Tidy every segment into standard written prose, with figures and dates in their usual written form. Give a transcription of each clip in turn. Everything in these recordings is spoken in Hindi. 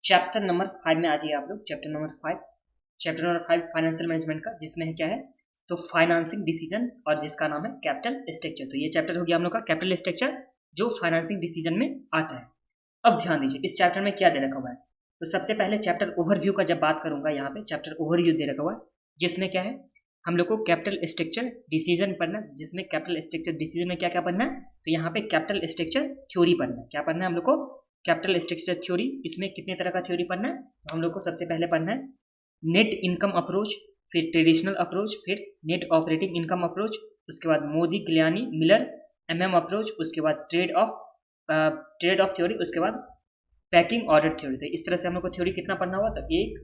चैप्टर नंबर 5 में आ जाइए आप लोग। चैप्टर नंबर 5 फाइनेंशियल मैनेजमेंट का, जिसमें है क्या है तो फाइनेंसिंग डिसीजन, और जिसका नाम है कैपिटल स्ट्रक्चर। तो ये चैप्टर हो गया हम लोग का कैपिटल स्ट्रक्चर, जो फाइनेंसिंग डिसीजन में आता है। अब ध्यान दीजिए इस चैप्टर में क्या दे रखा हुआ है। तो सबसे पहले चैप्टर ओवरव्यू का जब बात करूंगा, यहाँ पे चैप्टर ओवरव्यू दे रखा हुआ है, जिसमें क्या है हम लोग को कैपिटल स्ट्रक्चर डिसीजन पढ़ना है। जिसमें कैपिटल स्ट्रक्चर डिसीजन में क्या क्या पढ़ना है, तो यहाँ पे कैपिटल स्ट्रक्चर थ्योरी पढ़ना है। क्या पढ़ना है हम लोग को? Capital structure theory. इसमें कितने तरह का थ्योरी पढ़ना है, तो हम लोग को सबसे पहले पढ़ना है नेट इनकम अप्रोच, फिर ट्रेडिशनल अप्रोच, फिर नेट ऑपरेटिंग इनकम अप्रोच, उसके बाद Modigliani Miller MM approach, उसके बाद ट्रेड ऑफ थ्योरी, उसके बाद पैकिंग ऑर्डर थ्योरी। तो इस तरह से हम लोग को थ्योरी कितना पढ़ना हुआ, तो 1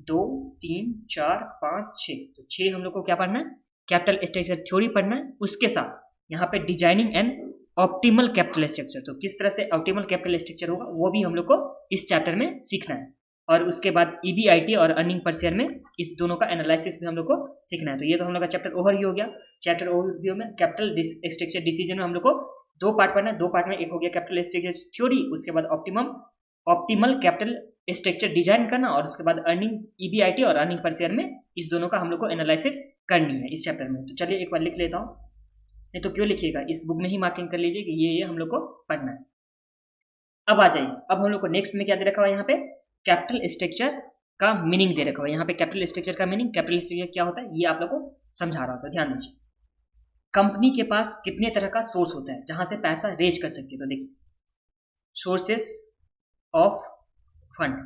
2 3 4 5 6, तो 6 हम लोग को क्या पढ़ना है, कैपिटल स्ट्रक्चर थ्योरी पढ़ना है। उसके साथ यहाँ पे designing and optimal capital structure, तो किस तरह से ऑप्टिमल कैपिटल स्ट्रक्चर होगा वो भी हम लोग को इस चैप्टर में सीखना है। और उसके बाद EBIT और अर्निंग पर शेयर में इस दोनों का एनालिसिस भी हम लोग को सीखना है। तो ये तो हम लोग का चैप्टर ओवरव्यू हो गया। चैप्टर ओवरव्यू में कैपिटल स्ट्रक्चर डिसीजन में हम लोग को 2 पार्ट पढ़ना है। 2 पार्ट में एक हो गया कैपिटल स्ट्रक्चर थ्योरी, उसके बाद ऑप्टिमल कैपिटल स्ट्रक्चर डिजाइन करना, और उसके बाद अर्निंग EBIT और अर्निंग पर शेयर में इस दोनों का हम लोग को एनालिसिस करनी है इस चैप्टर में। तो चलिए एक बार लिख लेता हूँ, नहीं तो क्यों लिखिएगा, इस बुक में ही मार्किंग कर लीजिए कि ये हम लोग को पढ़ना है। अब आ जाइए, अब हम लोग को नेक्स्ट में क्या दे रखा हुआ है, यहाँ पे कैपिटल स्ट्रक्चर का मीनिंग दे रखा हुआ है। यहाँ पे कैपिटल स्ट्रक्चर का मीनिंग, कैपिटल स्ट्रक्चर क्या होता है ये आप लोग को समझा रहा था, ध्यान दीजिए। कंपनी के पास कितने तरह का सोर्स होता है जहां से पैसा रेज कर सकती है, तो देखिए सोर्सेस ऑफ फंड।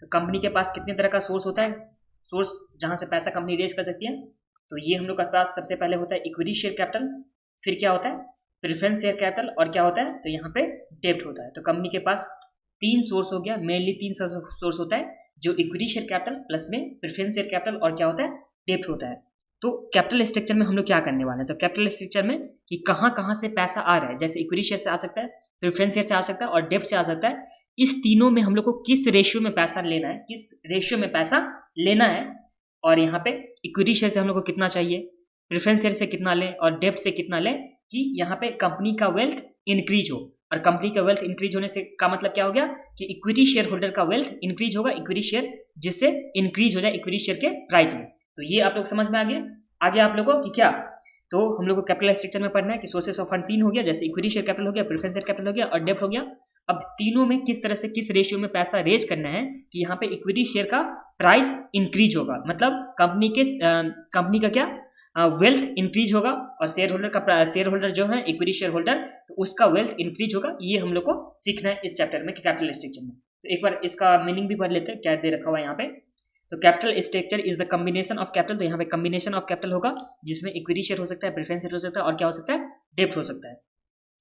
तो कंपनी के पास कितने तरह का सोर्स होता है, सोर्स जहां से पैसा कंपनी रेज कर सकती है, तो ये हम लोग का पास सबसे पहले होता है इक्विटी शेयर कैपिटल, फिर क्या होता है प्रेफरेंस शेयर कैपिटल, और क्या होता है तो यहाँ पे डेब्ट होता है। तो कंपनी के पास 3 सोर्स हो गया, मेनली 3 सोर्स होता है, जो इक्विटी शेयर कैपिटल प्लस में प्रेफरेंस शेयर कैपिटल और क्या होता है डेब्ट होता है। तो कैपिटल स्ट्रक्चर में हम लोग क्या करने वाले हैं, तो कैपिटल स्ट्रक्चर में कि कहाँ कहाँ से पैसा आ रहा है, जैसे इक्विटी शेयर से आ सकता है, प्रेफरेंस शेयर से आ सकता है और डेब्ट से आ सकता है। इस तीनों में हम लोग को किस रेशियो में पैसा लेना है, किस रेशियो में पैसा लेना है, और यहाँ पे इक्विटी शेयर से हम लोग को कितना चाहिए, प्रेफरेंस शेयर से कितना लें और डेब्ट से कितना लें, कि यहाँ पे कंपनी का वेल्थ इंक्रीज हो। और कंपनी का वेल्थ इंक्रीज होने से का मतलब क्या हो गया कि इक्विटी शेयर होल्डर का वेल्थ इंक्रीज होगा, इक्विटी शेयर जिससे इंक्रीज हो जाए इक्विटी शेयर के प्राइस में। तो ये आप लोग समझ में आ गया। आगे आप लोगों को कि क्या, तो हम लोग को कैपिटल स्ट्रक्चर में पढ़ना है कि सोर्सेस ऑफ फंड 3 हो गया, जैसे इक्विटी शेयर कैपिटल हो गया, प्रेफरेंस शेयर कैपिटल हो गया और डेब्ट हो गया। अब तीनों में किस तरह से किस रेशियो में पैसा रेज करना है कि यहाँ पे इक्विटी शेयर का प्राइस इंक्रीज होगा, मतलब कंपनी का क्या वेल्थ इंक्रीज होगा, और शेयर होल्डर जो है इक्विटी शेयर होल्डर, तो उसका वेल्थ इंक्रीज होगा। ये हम लोग को सीखना है इस चैप्टर में कैपिटल स्ट्रक्चर में। तो एक बार इसका मीनिंग भी पढ़ लेते हैं, क्या दे रखा हुआ है यहाँ पे। तो capital structure is the combination of capital, तो यहाँ पे कॉम्बिनेशन ऑफ कैपिटल होगा, जिसमें इक्विटी शेयर हो सकता है, प्रेफरेंस शेयर हो सकता है और क्या हो सकता है डेब्ट हो सकता है,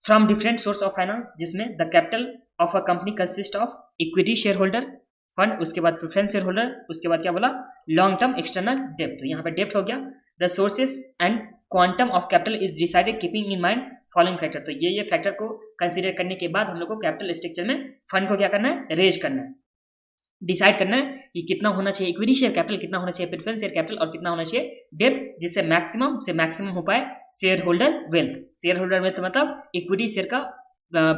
from different source of finance, जिसमें the capital of a company consist of equity share holder fund, उसके बाद प्रेफरेंस शेयर होल्डर, उसके बाद क्या बोला लॉन्ग टर्म एक्सटर्नल डेब्ट। तो यहाँ पे डेब्ट हो गया। The sources and quantum of capital is decided keeping in mind following factor. तो ये फैक्टर को कंसीडर करने के बाद हम लोग को कैपिटल स्ट्रक्चर में फंड को क्या करना है, रेज करना है, डिसाइड करना है कि कितना होना चाहिए इक्विटी शेयर कैपिटल, कितना होना चाहिए प्रेफरेंस शेयर कैपिटल और कितना होना चाहिए डेब्ट, जिससे मैक्सिमम से मैक्सिमम हो पाए share holder wealth. Share holder wealth मतलब इक्विटी शेयर का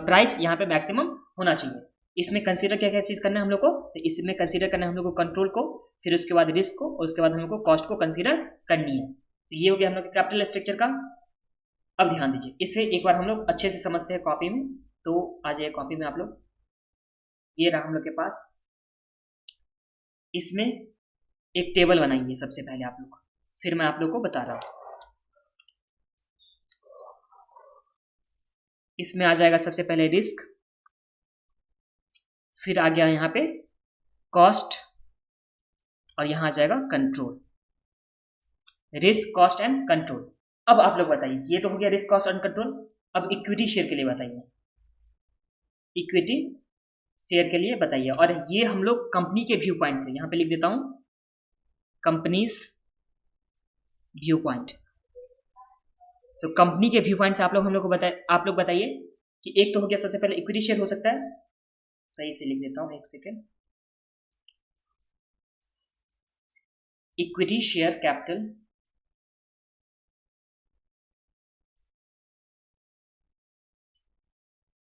प्राइस यहाँ पे मैक्सिमम होना चाहिए। इसमें कंसीडर क्या क्या चीज करना है हम लोग को, तो इसमें कंसीडर करना है हम लोग को कंट्रोल को, फिर उसके बाद रिस्क को, और उसके बाद हम लोग को कॉस्ट को कंसीडर करनी है। तो ये हो गया हम लोग कैपिटल स्ट्रक्चर का। अब ध्यान दीजिए, इसे एक बार हम लोग अच्छे से समझते हैं कॉपी में। तो आ जाइए कॉपी में आप लोग, ये रहा हम लोग के पास। इसमें एक टेबल बनाइए सबसे पहले आप लोग, फिर मैं आप लोग को बता रहा हूं। इसमें आ जाएगा सबसे पहले रिस्क, फिर आ गया यहाँ पे कॉस्ट, और यहां आ जाएगा control. Risk cost and control. अब आप लोग बताइए, ये तो हो गया रिस्क कॉस्ट एंड कंट्रोल। अब इक्विटी शेयर के लिए बताइए, इक्विटी शेयर के लिए बताइए, और ये हम लोग कंपनी के व्यू पॉइंट से, यहां पे लिख देता हूं कंपनीज व्यू पॉइंट। तो कंपनी के व्यू पॉइंट से आप लोग हम लोग को बताइए कि एक तो हो गया सबसे पहले इक्विटी शेयर हो सकता है, सही से लिख देता हूं एक second, equity share capital,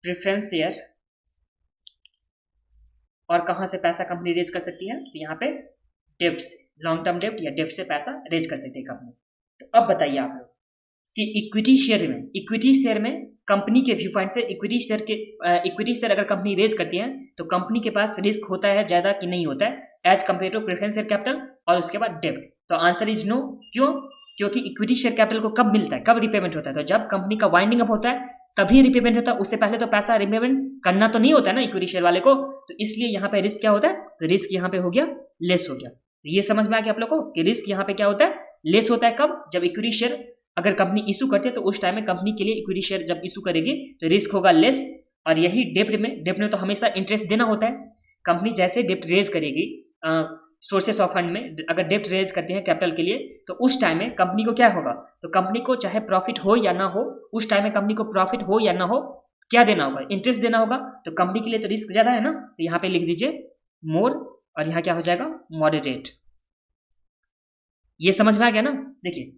preference share और कहाँ से पैसा कंपनी रेज कर सकती है, तो यहाँ पे डेब्ट से, लॉन्ग टर्म डेब्ट या डेब्ट से पैसा रेज कर सकती है कंपनी। तो अब बताइए आप लोग कि इक्विटी शेयर में कंपनी के व्यू पॉइंट से इक्विटी शेयर अगर कंपनी रेज करती है तो कंपनी के पास रिस्क होता है ज्यादा कि नहीं होता है as compare to preference share capital और उसके बाद डेब्ट। तो आंसर इज नो। क्यों? क्योंकि इक्विटी शेयर कैपिटल को कब मिलता है, कब रिपेमेंट होता है, तो जब कंपनी का वाइंडिंग अप होता है तभी रिपेमेंट होता है, उससे पहले तो पैसा रिपेमेंट करना तो नहीं होता है ना इक्विटी शेयर वाले को। तो इसलिए यहाँ पे रिस्क क्या होता है, तो रिस्क यहाँ पे हो गया लेस हो गया। तो ये समझ में आ गया आप लोग को कि रिस्क यहाँ पे क्या होता है, लेस होता है। कब? जब इक्विटी शेयर अगर कंपनी इशू करती है तो उस टाइम में कंपनी के लिए इक्विटी शेयर जब इशू करेगी तो रिस्क होगा लेस। और यही डेब्ट में तो हमेशा इंटरेस्ट देना होता है। कंपनी जैसे डेब्ट रेज करेगी सोर्सेस ऑफ फंड में, अगर डेब्ट रेज करती है कैपिटल के लिए तो उस टाइम में कंपनी को क्या होगा, तो कंपनी को चाहे प्रॉफिट हो या ना हो, उस टाइम में कंपनी को प्रॉफिट हो या ना हो क्या देना होगा, इंटरेस्ट देना होगा। तो कंपनी के लिए तो रिस्क ज्यादा है ना, तो यहाँ पे लिख दीजिए मोर और यहाँ क्या हो जाएगा मॉडरेट। ये समझ में आ गया ना। देखिए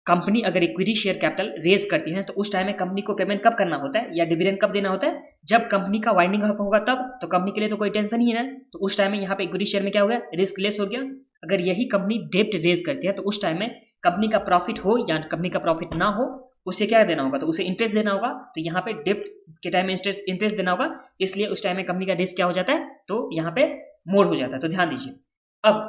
कंपनी अगर इक्विटी शेयर कैपिटल रेज करती है तो उस टाइम में कंपनी को पेमेंट कब करना होता है या डिविडेंड कब देना होता है, जब कंपनी का वाइंडिंग अप होगा तब। तो कंपनी के लिए तो कोई टेंशन ही है ना, तो उस टाइम में यहाँ पे इक्विटी शेयर में क्या हो गया, रिस्क लेस हो गया। अगर यही कंपनी डेब्ट रेज करती है तो उस टाइम में कंपनी का प्रॉफिट हो या कंपनी का प्रॉफिट ना हो उसे क्या देना होगा, तो उसे इंटरेस्ट देना होगा। तो यहाँ पे डेब्ट के टाइम में इंटरेस्ट देना होगा, इसलिए उस टाइम में कंपनी का रिस्क क्या हो जाता है, तो यहाँ पे मोर हो जाता है। तो ध्यान दीजिए अब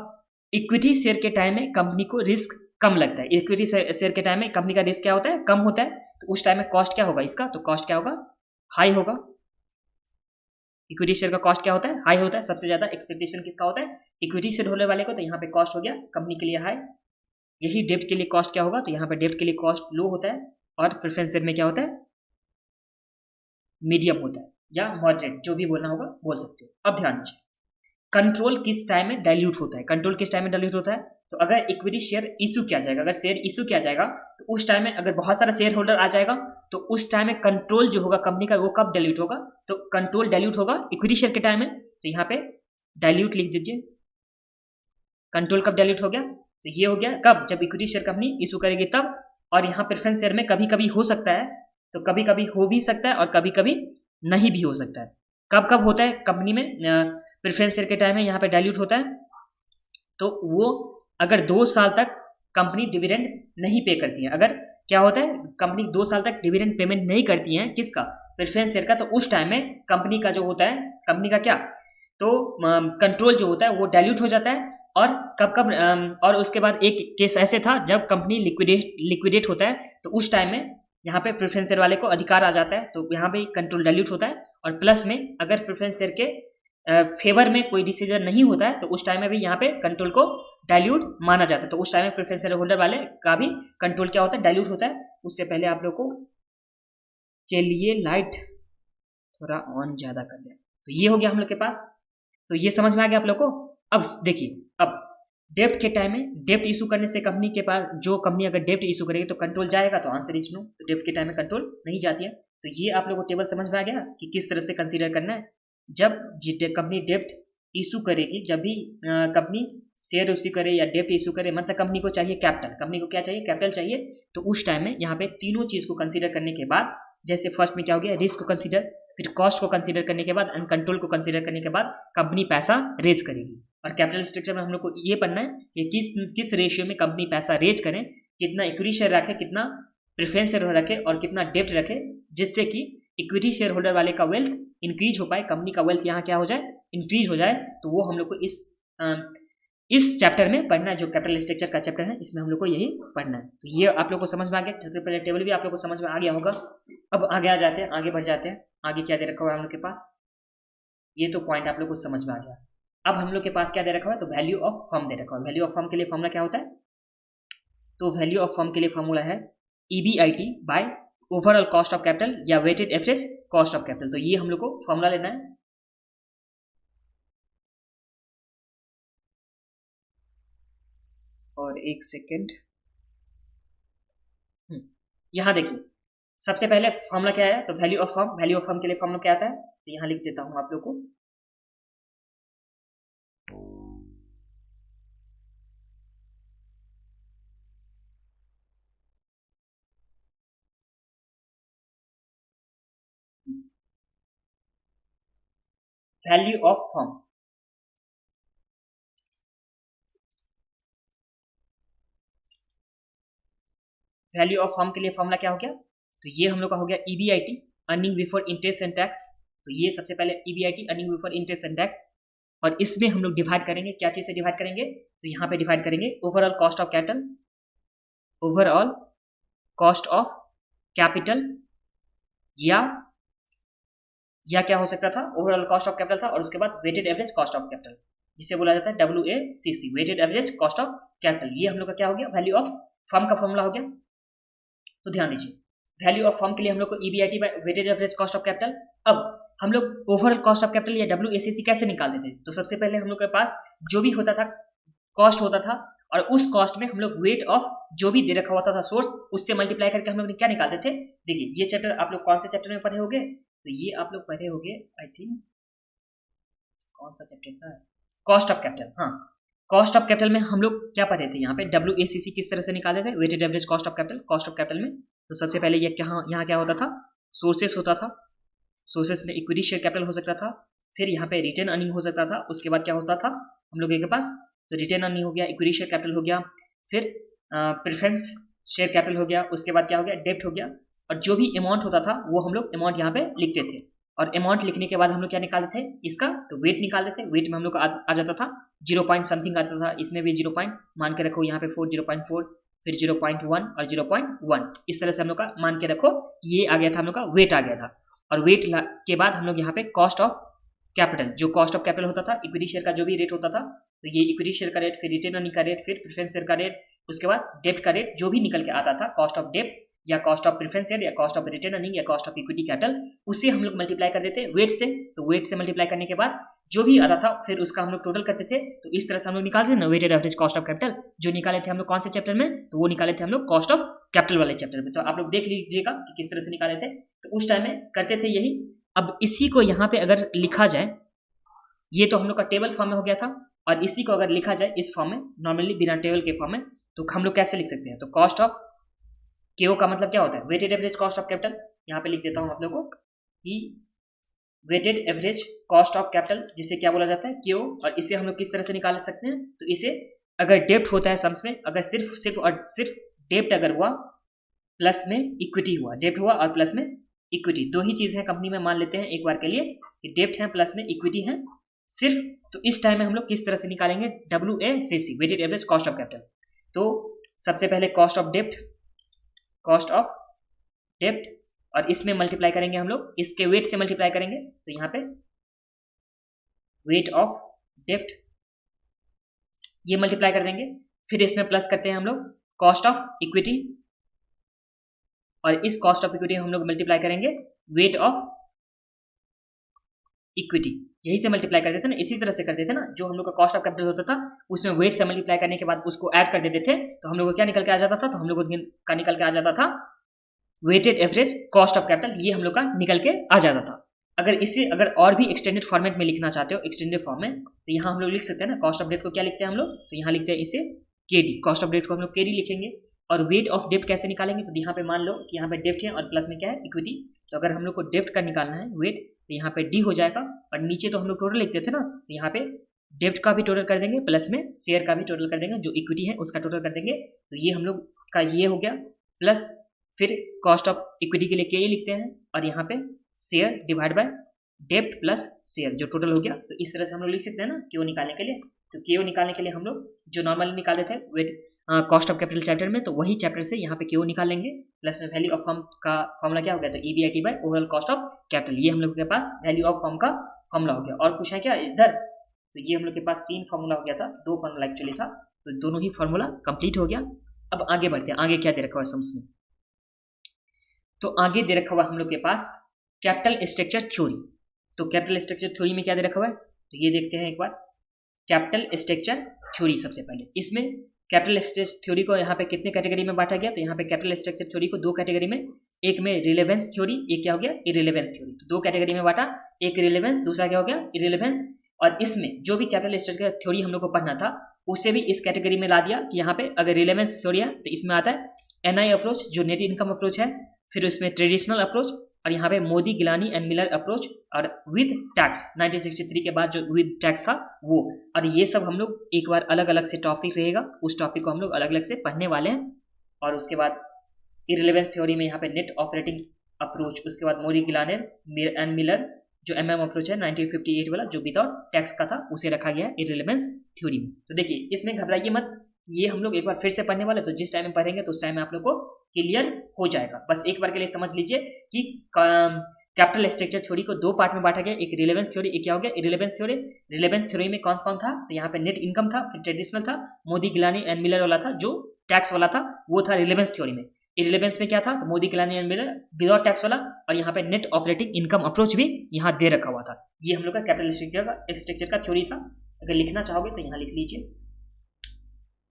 इक्विटी शेयर के टाइम में कंपनी को रिस्क कम लगता है, इक्विटी शेयर के टाइम में कंपनी का रिस्क क्या होता है, कम होता है। तो उस टाइम में कॉस्ट क्या होगा इसका, तो कॉस्ट क्या होगा, हाई होगा। इक्विटी शेयर का कॉस्ट क्या होता है, हाई होता है। सबसे ज्यादा एक्सपेक्टेशन किसका होता है, इक्विटी शेयर होल्डर वाले को। तो यहाँ पे कॉस्ट हो गया कंपनी के लिए हाई। यही डेब्ट के लिए कॉस्ट क्या होगा, तो यहाँ पे डेब्ट के लिए कॉस्ट लो होता है और प्रेफरेंस शेयर में क्या होता है, मीडियम होता है या मॉडरेट, जो भी बोलना होगा बोल सकते हो। अब ध्यान दीजिए कंट्रोल किस टाइम में डाइल्यूट होता है, कंट्रोल किस टाइम में डाइल्यूट होता है, तो अगर इक्विटी शेयर इशू किया जाएगा, अगर शेयर इशू किया जाएगा तो उस टाइम में अगर बहुत सारा शेयर होल्डर आ जाएगा तो उस टाइम में कंट्रोल जो होगा कंपनी का वो कब डाइल्यूट होगा, तो कंट्रोल डाइल्यूट होगा इक्विटी शेयर के टाइम में। तो यहाँ पे डाइल्यूट लिख दीजिए, कंट्रोल कब डाइल्यूट हो गया, तो ये हो गया कब, जब इक्विटी शेयर कंपनी इशू करेगी तब। और यहाँ प्रेफरेंस शेयर में कभी कभी हो सकता है, तो कभी कभी हो भी सकता है और कभी कभी नहीं भी हो सकता है। कब कब होता है कंपनी में प्रेफरेंस शेयर के टाइम में यहाँ पे डाइल्यूट होता है, तो वो अगर 2 साल तक कंपनी डिविडेंड नहीं पे करती है, अगर क्या होता है कंपनी 2 साल तक डिविडेंड पेमेंट नहीं करती है किसका, प्रेफरेंस शेयर का, तो उस टाइम में कंपनी का जो होता है, कंपनी का क्या, तो कंट्रोल जो होता है वो डाइल्यूट हो जाता है। और कब कब और उसके बाद एक केस ऐसे था जब कंपनी लिक्विडेट होता है, तो उस टाइम में यहाँ पे प्रेफरेंस शेयर वाले को अधिकार आ जाता है, तो यहाँ पे कंट्रोल डाइल्यूट होता है। और प्लस में अगर प्रेफरेंस शेयर के फेवर में कोई डिसीजन नहीं होता है तो उस टाइम में भी यहाँ पे कंट्रोल को डाइल्यूट माना जाता है। तो उस टाइम में प्रेफरेंस शेयर होल्डर वाले का भी कंट्रोल क्या होता है, डाइल्यूट होता है। उससे पहले आप लोग को के लिए लाइट थोड़ा ऑन ज्यादा कर दें। तो ये हो गया हम लोग के पास, तो ये समझ में आ गया आप लोग को। अब देखिए अब डेप्ट के टाइम में डेप्ट इशू करने से कंपनी के पास, जो कंपनी अगर डेप्ट इशू करेगी तो कंट्रोल जाएगा, तो आंसर इज नो। तो डेप्ट के टाइम में कंट्रोल नहीं जाती है। तो ये आप लोग को टेबल समझ में आ गया कि किस तरह से कंसीडर करना है। जब कंपनी डेप्ट इशू करेगी, जब भी कंपनी शेयर इशू करे या डेप्ट इशू करे, मतलब कंपनी को चाहिए कैपिटल, कंपनी को क्या चाहिए, कैपिटल चाहिए। तो उस टाइम में यहाँ पे तीनों चीज को कंसीडर करने के बाद, जैसे फर्स्ट में क्या हो गया, रिस्क को कंसीडर, फिर कॉस्ट को कंसीडर करने के बाद एंड कंट्रोल को कंसीडर करने के बाद कंपनी पैसा रेज करेगी। और कैपिटल स्ट्रक्चर में हम लोग को ये पढ़ना है कि किस रेशियो में कंपनी पैसा रेज करें, कितना इक्विटी शेयर रखे, कितना प्रेफरेंस शेयर रखे और कितना डेप्ट रखे, जिससे कि इक्विटी शेयर होल्डर वाले का वेल्थ इंक्रीज हो पाए, कंपनी का वेल्थ यहाँ क्या हो जाए, इंक्रीज हो जाए। तो वो हम लोग को इस चैप्टर में पढ़ना है, जो कैपिटल स्ट्रक्चर का चैप्टर है, इसमें हम लोग को यही पढ़ना है। तो ये आप लोग को समझ में आ गया, टेबल भी आप लोग को समझ में आ गया होगा। अब आगे आ जाते हैं, आगे बढ़ जाते हैं। आगे क्या दे रखा हुआ है हम लोग के पास, ये तो पॉइंट आप लोग को समझ में आ गया। अब हम लोग के पास क्या दे रखा हुआ है, तो वैल्यू ऑफ फर्म दे रखा हुआ है। वैल्यू ऑफ फर्म के लिए फॉर्मूला क्या होता है, तो वैल्यू ऑफ फर्म के लिए फॉर्मूला है EBIT by overall cost of capital या weighted average cost of capital. तो ये हम लोग को फॉर्मूला लेना है। और एक सेकेंड, यहाँ देखिए सबसे पहले फॉर्मूला क्या है, तो value of firm, value of firm के लिए फॉर्मूला क्या आता है, तो यहाँ लिख देता हूँ आप लोग को। Value of firm, value of firm के लिए फॉर्मूला क्या हो गया, तो ये हम लोग का हो गया EBIT, earning before interest and tax. तो ये सबसे पहले EBIT, earning before interest and tax, और इसमें हम लोग डिवाइड करेंगे, क्या चीज से डिवाइड करेंगे, तो यहाँ पे डिवाइड करेंगे overall cost of capital, overall cost of capital, या क्या हो सकता था, ओवरऑल कॉस्ट ऑफ कैपिटल था, और उसके बाद weighted average cost of capital, जिसे बोला जाता है WACC, weighted average cost of capital. ये हम लोग का क्या हो गया, वैल्यू ऑफ फर्म का फॉर्मूला हो गया। तो ध्यान दीजिए, वैल्यू ऑफ फर्म के लिए हम लोग को EBIT by weighted average cost of capital. अब हम लोग ओवरऑल कॉस्ट ऑफ कैपिटल या WACC कैसे निकालते थे, तो सबसे पहले हम लोग के पास जो भी होता था कॉस्ट होता था, और उस कॉस्ट में हम लोग वेट ऑफ जो भी दे रखा होता था सोर्स, उससे मल्टीप्लाई करके हम लोग क्या निकालते थे। देखिए ये चैप्टर आप लोग कौन से चैप्टर में पढ़े होंगे, तो ये आप लोग पढ़े होंगे आई थिंक, कौन सा चैप्टर था, कॉस्ट ऑफ कैपिटल। हाँ, कॉस्ट ऑफ कैपिटल में हम लोग क्या पढ़े थे, यहाँ पे WACC किस तरह से निकालते थे, weighted average cost of capital. Cost of capital में तो सबसे पहले ये यहाँ क्या होता था, सोर्सेस होता था, सोर्सेस में इक्विटी शेयर कैपिटल हो सकता था, फिर यहाँ पे रिटेन अर्निंग हो सकता था, उसके बाद क्या होता था हम लोग के पास, तो रिटेन अर्निंग हो गया, इक्विटी शेयर कैपिटल हो गया, फिर प्रेफरेंस शेयर कैपिटल हो गया, उसके बाद क्या हो गया, डेब्ट हो गया, और जो भी अमाउंट होता था वो हम लोग अमाउंट यहाँ पे लिखते थे, और अमाउंट लिखने के बाद हम लोग क्या निकालते थे इसका, तो वेट निकालते थे। वेट में हम लोग आ जाता था 0 पॉइंट समथिंग आता था, इसमें भी 0 पॉइंट मान के रखो, यहाँ पे 0.4, फिर 0.1 और 0.1, इस तरह से हम लोग का मान के रखो, ये आ गया था हम लोग का वेट आ गया था। और वेट के बाद हम लोग यहाँ पे कॉस्ट ऑफ कैपिटल, जो कॉस्ट ऑफ कैपिटल होता था, इक्विटी शेयर का जो भी रेट होता था, तो ये इक्विटी शेयर का रेट, फिर रिटेन अर्निंग का रेट, फिर प्रेफरेंस शेयर का रेट, उसके बाद डेब्ट का रेट, जो भी निकल के आता था, कॉस्ट ऑफ डेब्ट या कॉस्ट ऑफ प्रेफरेंस शेयर या कॉस्ट ऑफ रिटेन अर्निंग या कॉस्ट ऑफ इक्विटी कैपिटल, उससे हम लोग मल्टीप्लाई कर देते वेट से। तो वेट से मल्टीप्लाई करने के बाद जो भी आता था फिर उसका हम लोग टोटल करते थे। तो इस तरह से हम लोग निकालते थे ना weighted average cost of capital, जो निकाले थे हम लोग कौन से चैप्टर में, तो वो निकाले थे हम लोग कॉस्ट ऑफ कैपिटल वाले चैप्टर में। तो आप लोग देख लीजिएगा कि किस तरह से निकाले थे, तो उस टाइम में करते थे यही। अब इसी को यहाँ पे अगर लिखा जाए, ये तो हम लोग का टेबल फॉर्म में हो गया था, और इसी को अगर लिखा जाए इस फॉर्म में, नॉर्मली बिना टेबल के फॉर्म में, तो हम लोग कैसे लिख सकते हैं, तो कॉस्ट ऑफ KO का मतलब क्या होता है, weighted average cost of capital. यहाँ पे लिख देता हूँ आप लोगों को कि weighted average cost of capital, जिसे क्या बोला जाता है KO। और इसे हम लोग किस तरह से निकाल सकते हैं, तो इसे अगर डेब्ट होता है सम्स में, अगर सिर्फ डेब्ट अगर हुआ प्लस में इक्विटी हुआ, डेब्ट हुआ और प्लस में इक्विटी, दो ही चीज है कंपनी में, मान लेते हैं एक बार के लिए कि डेब्ट है प्लस में इक्विटी है सिर्फ, तो इस टाइम में हम लोग किस तरह से निकालेंगे WACC, weighted average cost of capital. तो सबसे पहले कॉस्ट ऑफ डेब्ट, और इसमें मल्टीप्लाई करेंगे हम लोग, इसके वेट से मल्टीप्लाई करेंगे, तो यहाँ पे वेट ऑफ डेब्ट ये मल्टीप्लाई कर देंगे, फिर इसमें प्लस करते हैं हम लोग कॉस्ट ऑफ इक्विटी, और इस कॉस्ट ऑफ इक्विटी हम लोग मल्टीप्लाई करेंगे वेट ऑफ इक्विटी, यही से मल्टीप्लाई कर देते ना, इसी तरह से कर देते ना, जो हम लोग का कॉस्ट ऑफ कैपिटल होता था उसमें वेट से मल्टीप्लाई करने के बाद उसको ऐड कर देते थे, तो हम लोग को क्या निकल के आ जाता था, तो हम लोग का निकल के आ जाता था weighted average cost of capital, ये हम लोग का निकल के आ जाता था। अगर इसे अगर और भी एक्सटेंडेड फॉर्मेट में लिखना चाहते हो, एक्सटेंडेड फॉर्म में, तो यहाँ हम लोग लिख सकते हैं ना, कॉस्ट ऑफ डेब्ट को क्या लिखते हैं हम लोग, तो यहाँ लिखते हैं इसे KD, कॉस्ट ऑफ डेब्ट को हम लोग KD लिखेंगे। और वेट ऑफ डेब्ट कैसे निकालेंगे, तो यहाँ पे मान लो कि यहाँ पे डेब्ट है और प्लस में क्या है इक्विटी, तो अगर हम लोग को डेब्ट का निकालना है वेट, तो यहाँ पे D हो जाएगा, और नीचे तो हम लोग टोटल लिखते थे ना, तो यहाँ पे डेब्ट का भी टोटल कर देंगे, प्लस में शेयर का भी टोटल कर देंगे, जो इक्विटी है उसका टोटल कर देंगे, तो ये हम लोग का ये हो गया, प्लस फिर कॉस्ट ऑफ इक्विटी के लिए KE लिखते हैं, और यहाँ पे शेयर डिवाइड बाय डेब्ट प्लस शेयर, जो टोटल हो गया। तो इस तरह से हम लोग लिख सकते हैं ना KO निकालने के लिए। तो KO निकालने के लिए हम लोग जो नॉर्मली निकालते थे weight cost of capital chapter में, तो वही चैप्टर से यहाँ पे KO निकाल लेंगे, प्लस में वैल्यू ऑफ फर्म का फॉर्मूला क्या हो गया, तो EBIT by overall cost of capital, ये हम लोग के पास वैल्यू ऑफ फर्म का फॉर्मूला हो गया। और कुछ है क्या इधर, तो ये हम लोग के पास 3 फॉर्मूला हो गया था, 2 फॉर्मूला एक्चुअली था, तो दोनों ही फॉर्मूला कंप्लीट हो गया। अब आगे बढ़ते हैं, आगे क्या दे रखा हुआ सम्स में, तो आगे दे रखा हुआ हम लोग के पास कैपिटल स्ट्रक्चर थ्योरी। तो कैपिटल स्ट्रक्चर थ्योरी में क्या दे रखा हुआ है, तो ये देखते हैं एक बार, कैपिटल स्ट्रक्चर थ्योरी। सबसे पहले इसमें कैपिटल स्ट्रक्चर थ्योरी को यहाँ पे कितने कैटेगरी में बांटा गया, तो यहाँ पे कैपिटल स्ट्रक्चर थ्योरी को 2 कैटेगरी में, एक में रिलेवेंस थ्योरी, एक क्या हो गया इररिलेवेंस थ्योरी, तो 2 कैटेगरी में बांटा, एक रिलेवेंस दूसरा क्या हो गया इररिलेवेंस। और इसमें जो भी कैपिटल स्ट्रक्चर थ्योरी हम लोग को पढ़ना था उसे भी इस कैटेगरी में ला दिया कि यहाँ पे अगर रिलेवेंस थ्योरी है तो इसमें आता है NI अप्रोच, जो नेट इनकम अप्रोच है, फिर उसमें ट्रेडिशनल अप्रोच, और यहाँ पे Modigliani and Miller approach, और विद टैक्स 1963 के बाद जो विद टैक्स था वो। और ये सब हम लोग एक बार अलग अलग से टॉपिक रहेगा, उस टॉपिक को हम लोग अलग अलग से पढ़ने वाले हैं। और उसके बाद इररिलेवेंस थ्योरी में यहाँ पे नेट ऑपरेटिंग अप्रोच, उसके बाद मोरी गिलाने एंड मिलर जो MM अप्रोच है 1958 वाला जो विदाउट टैक्स का था उसे रखा गया है इररिलेवेंस थ्योरी में। तो देखिए इसमें घबराइए मत, ये हम लोग एक बार फिर से पढ़ने वाले, तो जिस टाइम में पढ़ेंगे तो उस टाइम में आप लोग को क्लियर हो जाएगा। बस एक बार के लिए समझ लीजिए कि कैपिटल स्ट्रक्चर थ्योरी को 2 पार्ट में बांटा गया, एक रिलेवेंस थ्योरी, एक क्या हो गया इररिलेवेंस थ्योरी। रिलेवेंस थ्योरी में कौन कौन था, तो यहाँ पे नेट इनकम था, फिर ट्रेडिशनल था, मोदी गिलानी एंड मिलर वाला था जो टैक्स वाला था, वो था रिलेवेंस थ्योरी में। इररिलेवेंस में क्या था, तो Modigliani and Miller without tax वाला, और यहाँ पे नेट ऑपरेटिंग इनकम अप्रोच भी यहाँ दे रखा हुआ था। ये हम लोग का कैपिटल स्ट्रक्चर का थ्योरी था। अगर लिखना चाहोगे तो यहाँ लिख लीजिए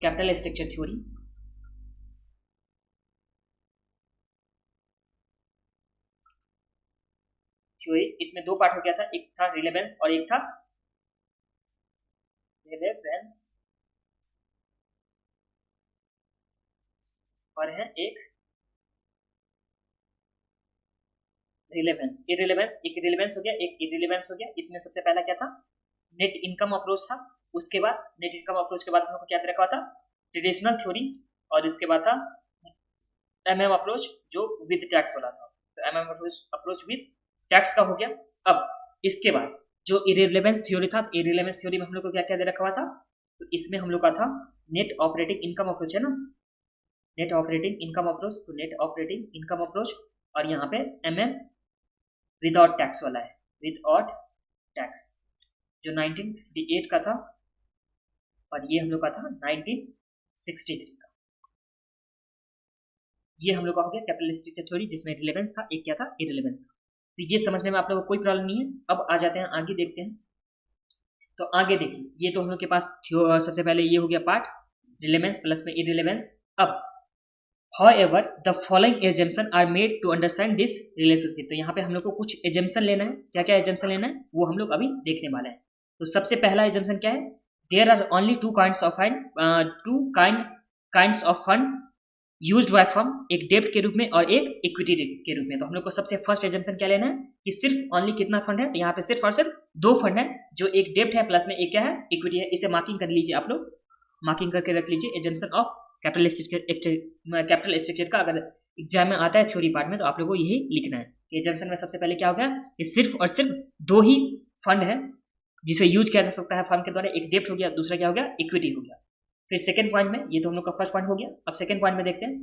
कैपिटल स्ट्रक्चर थ्योरी। थ्योरी इसमें 2 पार्ट हो गया था, एक था रिलेवेंस और एक था रिलेवेंस और है एक रिलेवेंस। इररिलेवेंस, एक रिलेवेंस हो गया, एक इररिलेवेंस हो गया। इसमें सबसे पहला क्या था, नेट इनकम अप्रोच था। उसके बाद नेट इनकम अप्रोच के बाद हम लोग को क्या रखा था, ट्रेडिशनल थ्योरी, और उसके बाद था MM अप्रोच जो विद टैक्स वाला था। तो MM अप्रोच विद टैक्स का हो गया। अब इसके बाद जो इररिलेवेंस थ्योरी था, इररिलेवेंस थ्योरी में हम लोग को क्या क्या दे रखा हुआ था, तो इसमें हम लोग का था नेट ऑपरेटिंग इनकम अप्रोच, है ना, नेट ऑपरेटिंग इनकम अप्रोच। तो नेट ऑपरेटिंग इनकम अप्रोच, और यहाँ पे MM विदाउट टैक्स वाला है, विदाउट टैक्स जो 1958 का था, और ये हम लोग का था 1963 का। ये हम लोग का हो गया कैपिटल स्ट्रक्चर थ्योरी जिसमें रिलेवेंस था, एक क्या था इररिलेवेंस था। तो ये समझने में आप लोगों को कोई प्रॉब्लम नहीं है। अब आ जाते हैं आगे, देखते हैं। तो आगे देखिए, ये तो हम लोग के पास सबसे पहले ये हो गया पार्ट रिलेवेंस प्लस में इररिलेवेंस। अब however the following assumption are made to understand this relationship। तो यहाँ पे हम लोग को कुछ एजम्पशन लेना है। क्या क्या एजम्पशन लेना है वो हम लोग अभी देखने वाले हैं। तो सबसे पहला एजम्पशन क्या है, there are only two kinds of fund used by firm, एक डेब्ट के रूप में और एक इक्विटी के रूप में। तो हम लोग को सबसे फर्स्ट एजम्पशन क्या लेना है कि सिर्फ ओनली कितना फंड है, तो यहाँ पे सिर्फ और सिर्फ 2 फंड है, जो एक डेब्ट है प्लस में एक क्या है इक्विटी है। इसे मार्किंग कर लीजिए, आप लोग मार्किंग करके रख लीजिए एजम्पशन ऑफ कैपिटल स्ट्रक्चर का। अगर एग्जाम में आता है थ्योरी पार्ट में तो आप लोगों को यही लिखना है कि एजम्पशन में सबसे पहले क्या हो गया कि सिर्फ और सिर्फ 2 ही फंड है जिसे यूज किया जा सकता है फर्म के द्वारा, एक डेब्ट हो गया, दूसरा क्या हो गया इक्विटी हो गया। फिर सेकंड पॉइंट में, ये तो हम लोग का फर्स्ट पॉइंट हो गया। अब सेकंड पॉइंट में देखते हैं,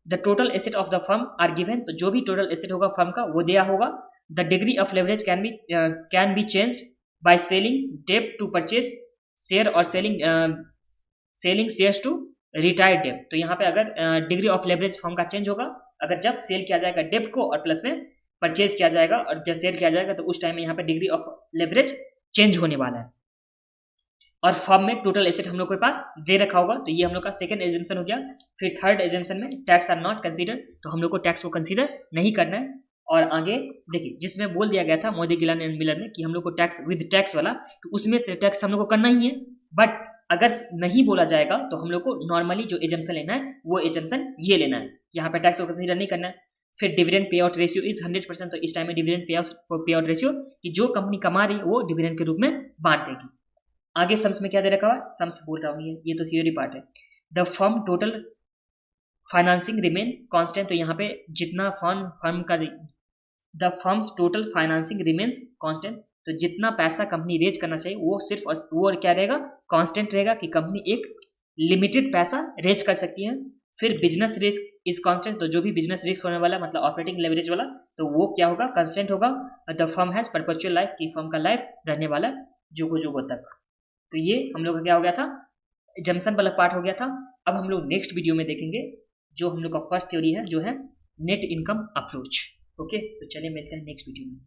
the total asset of the firm are given. तो जो भी टोटल एसेट होगा फर्म का वो दिया होगा। The degree of leverage can be changed by selling डेब्ट टू परचेज शेयर और सेलिंग शेयर्स टू रिटायर्ड डेब्ट। तो यहाँ पे अगर डिग्री ऑफ लेवरेज फर्म का चेंज होगा अगर जब सेल किया जाएगा डेब्ट को और प्लस में परचेज किया जाएगा और जब सेल किया जाएगा, तो उस टाइम में यहाँ पे डिग्री ऑफ लेवरेज चेंज होने वाला है। और फर्म में टोटल एसेट हम लोग के पास दे रखा होगा। तो ये हम लोग का सेकंड एजम्पशन हो गया। फिर थर्ड एजम्पशन में टैक्स आर नॉट कंसीडर, तो हम लोग को टैक्स को कंसीडर नहीं करना है। और आगे देखिए, जिसमें बोल दिया गया था मोदी गिलानी एंड मिलर में कि हम लोग को टैक्स विद टैक्स वाला, तो उसमें टैक्स हम लोग को करना ही है। बट अगर नहीं बोला जाएगा तो हम लोग को नॉर्मली जो एजम्पशन लेना है वो एजम्पशन ये लेना है, यहाँ पे टैक्स को कंसीडर नहीं करना है। फिर dividend pay out ratio is 100%। तो इस टाइम में डिविडेंड पे आउट रेशियो कि जो कंपनी कमा रही है वो डिविडेंड के रूप में बांट देगी। आगे सम्स में क्या दे रखा है, सम्स बोल रहा हूँ, ये तो थ्योरी पार्ट है। The firm total financing remain constant. तो यहाँ पे जितना फर्म का the firms total financing remains constant. तो जितना पैसा कंपनी रेज करना चाहिए वो सिर्फ वो क्या रहेगा, कांस्टेंट रहेगा कि कंपनी एक लिमिटेड पैसा रेज कर सकती है। फिर बिजनेस रिस्क इज कांस्टेंट। तो जो भी बिजनेस रिस्क होने वाला मतलब ऑपरेटिंग लेवरेज वाला, तो वो क्या होगा, कांस्टेंट होगा। The firm has perpetual life, की फर्म का लाइफ रहने वाला जो तक। तो ये हम लोग का क्या हो गया था, एजम्पशन वाला पार्ट हो गया था। अब हम लोग नेक्स्ट वीडियो में देखेंगे जो हम लोग का फर्स्ट थ्योरी है जो है नेट इनकम अप्रोच। ओके, तो चलिए मिलते हैं नेक्स्ट वीडियो में।